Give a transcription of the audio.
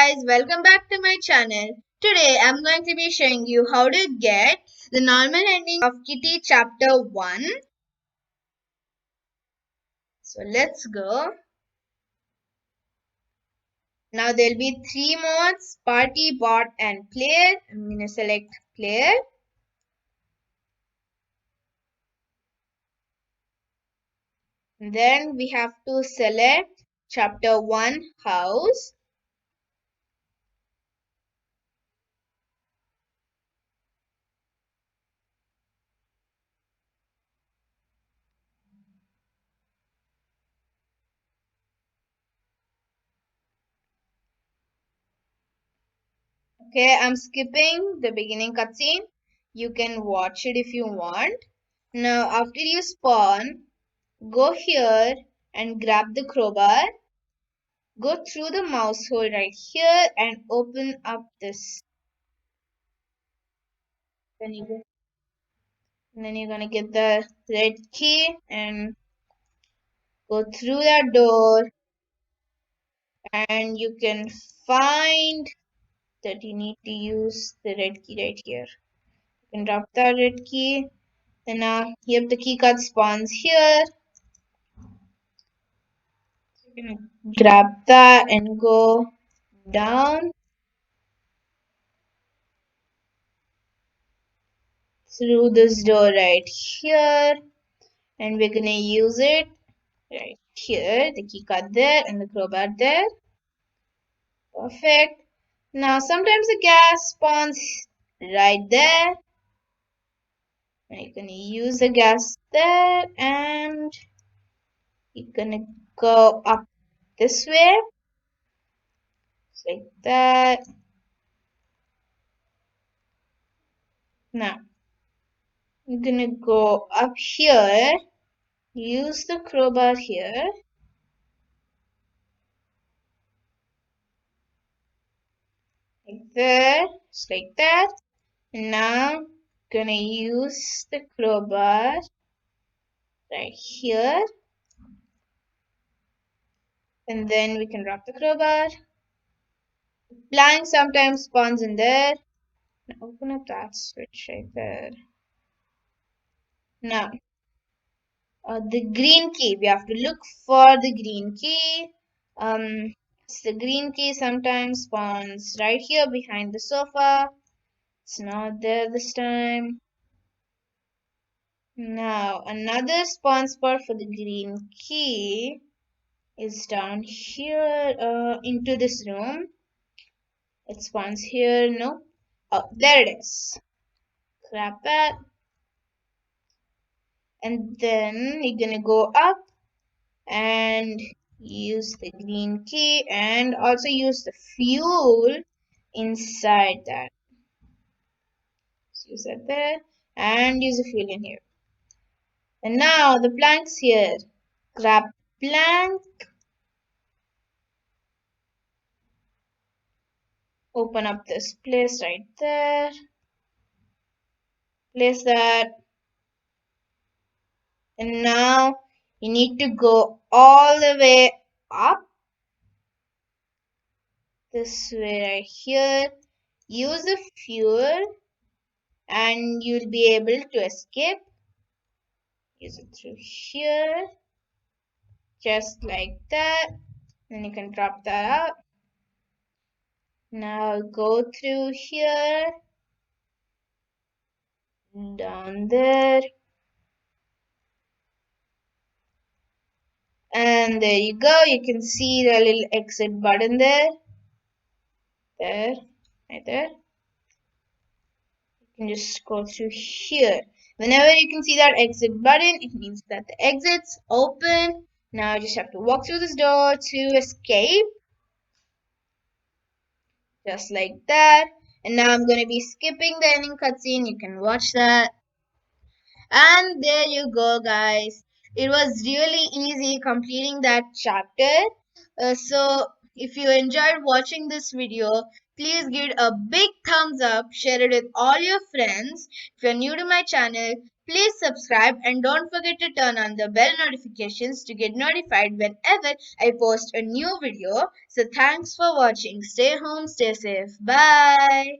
guys, welcome back to my channel. Today I'm going to be showing you how to get the normal ending of Kitty chapter 1. So let's go. Now there'll be three modes: party, bot and player. I'm going to select player. Then we have to select chapter 1 house. Okay, I'm skipping the beginning cutscene. You can watch it if you want. Now after you spawn, go here and grab the crowbar. Go through the mouse hole right here and open up this. Then then you're gonna get the red key and go through that door, and you can find that you need to use the red key right here. You can drop that red key. Then now here the key card spawns here. You can grab that and go down through this door right here, and we're gonna use it right here, the key card there and the crowbar there. Perfect. Now sometimes the gas spawns right there, and you're gonna use the gas there, and you're gonna go up this way like that. Now you're gonna go up here, use the crowbar here, like there, just like that. And now gonna use the crowbar right here, and then we can drop the crowbar. Plank sometimes spawns in there. Now open up that switch right there. Now, the green key. We have to look for the green key. The green key sometimes spawns right here behind the sofa. It's not there this time. Now, another spawn spot for the green key is down here into this room. It spawns here. No. Oh, there it is. Grab that. And then you're gonna go up and use the green key and also use the fuel inside that. So use that there and use the fuel in here. And now the planks here. Grab plank. Open up this place right there. Place that. And now you need to go all the way up this way right here. Use the fuel and you'll be able to escape. Use it through here, just like that. Then you can drop that out. Now go through here, down there, and there you go. You can see the little exit button there, right there. You can just go through here. Whenever you can see that exit button, it means that the exit's open. Now you just have to walk through this door to escape. Just like that. And now I'm going to be skipping the ending cutscene. You can watch that. And there you go, guys. It was really easy completing that chapter. So if you enjoyed watching this video, please give it a big thumbs up, share it with all your friends. If you're new to my channel, Please subscribe and don't forget to turn on the bell notifications to get notified whenever I post a new video. So thanks for watching. Stay home, stay safe. Bye.